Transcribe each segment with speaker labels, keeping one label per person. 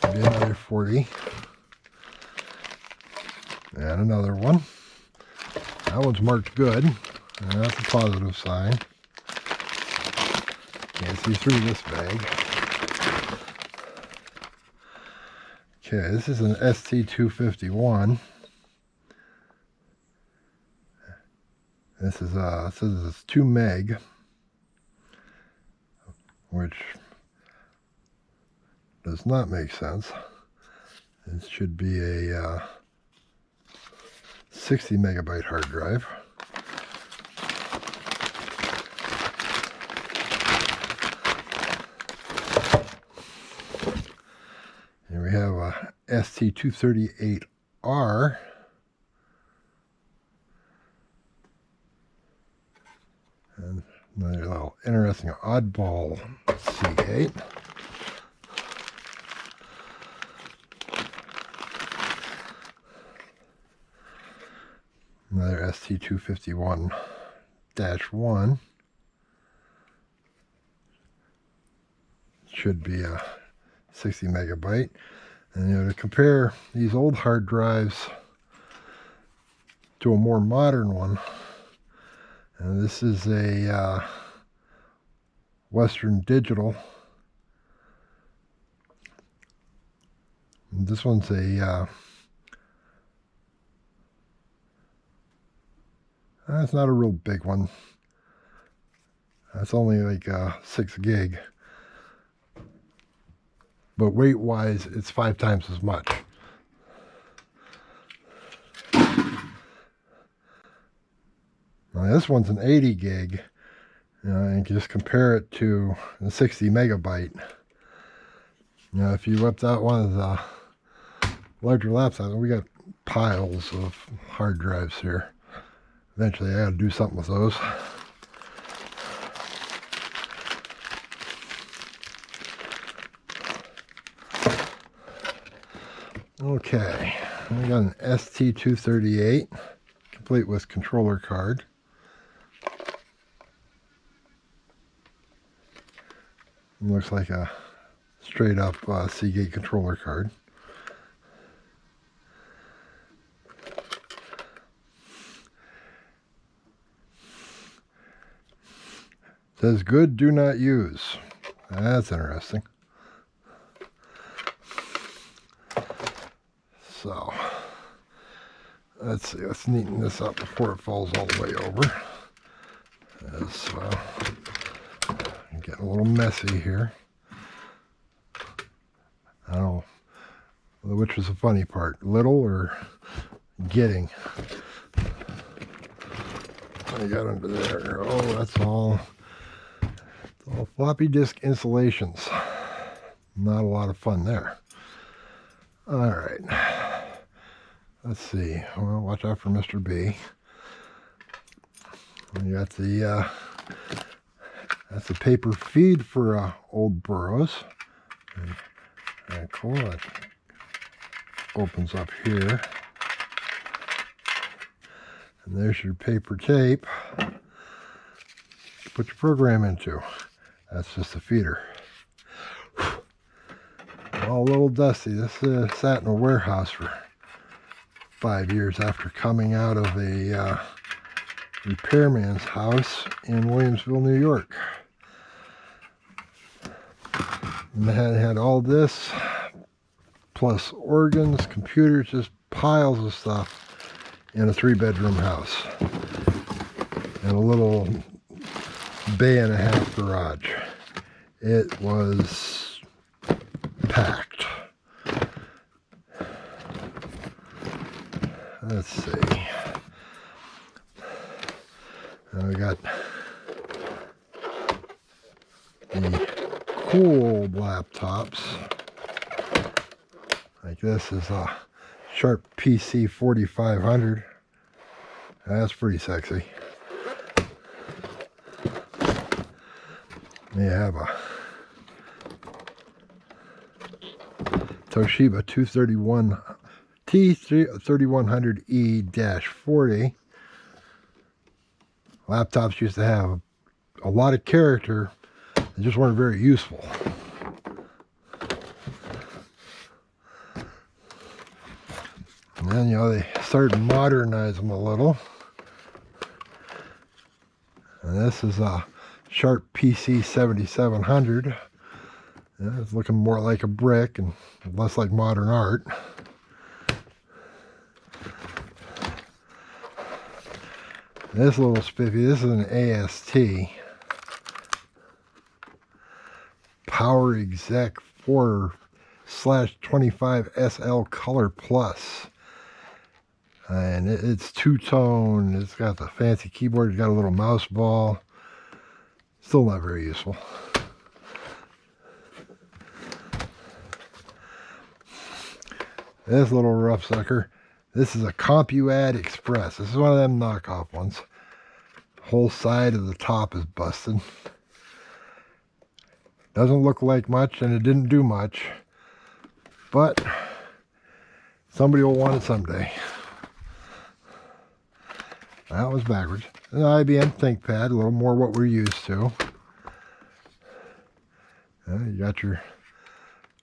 Speaker 1: Should be another 40. And another one. That one's marked good. And that's a positive sign. Can't see through this bag. Okay, this is an ST251. This is it says it's 2 meg, which does not make sense. It should be a 60 megabyte hard drive. Here we have a ST238R. And another little interesting oddball Seagate. Another ST251-1. Should be a 60 megabyte. And to compare these old hard drives to a more modern one, and this is a Western Digital. And this one's a that's not a real big one. That's only like 6 gig. But weight-wise, it's 5 times as much. Now this one's an 80 gig. And just compare it to the 60 megabyte. Now, if you whipped out one of the larger laptops, we got piles of hard drives here. Eventually, I got to do something with those. Okay, we got an ST238, complete with controller card. Looks like a straight up Seagate controller card. Says good, do not use. That's interesting. So, let's see, let's neaten this up before it falls all the way over. As, getting a little messy here. I don't know which was the funny part, little or getting. What I got under there? Oh, that's all floppy disk installations. Not a lot of fun there. All right. Let's see. Well, watch out for Mr. B. We got the that's the paper feed for Old Burroughs. And cool. It opens up here. And there's your paper tape to put your program into. That's just a feeder. All a little dusty. This sat in a warehouse for 5 years after coming out of a repairman's house in Williamsville, New York. And had all this, plus organs, computers, just piles of stuff in a 3-bedroom house. And a little bay-and-a-half garage. It was packed. Let's see. Now we got the cool old laptops. Like this is a Sharp PC 4500. That's pretty sexy. They have a Toshiba 231 T3100E-40. Laptops used to have a lot of character. They just weren't very useful. And then, they started to modernize them a little. And this is a Sharp PC 7700. It's looking more like a brick and less like modern art. This little spiffy, this is an AST. Power Exec 4/25 SL Color Plus. And it's two-tone. It's got the fancy keyboard. It's got a little mouse ball. Still not very useful. This little rough sucker. This is a CompuAdd Express. This is one of them knockoff ones. Whole side of the top is busted. Doesn't look like much, and it didn't do much. But somebody will want it someday. That was backwards. An IBM ThinkPad, a little more what we're used to. You got your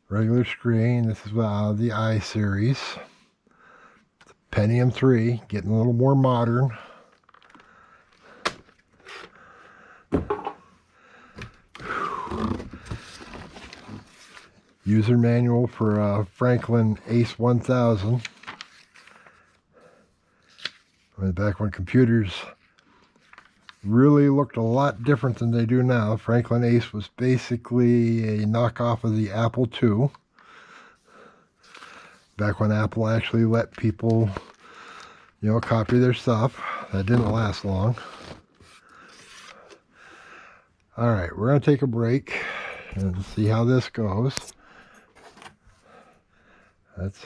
Speaker 1: regular screen. This is the i series. Pentium 3, getting a little more modern. User manual for Franklin Ace 1000. Back when computers really looked a lot different than they do now. Franklin Ace was basically a knockoff of the Apple II. Back when Apple actually let people, copy their stuff. That didn't last long. Alright, we're going to take a break and see how this goes. That's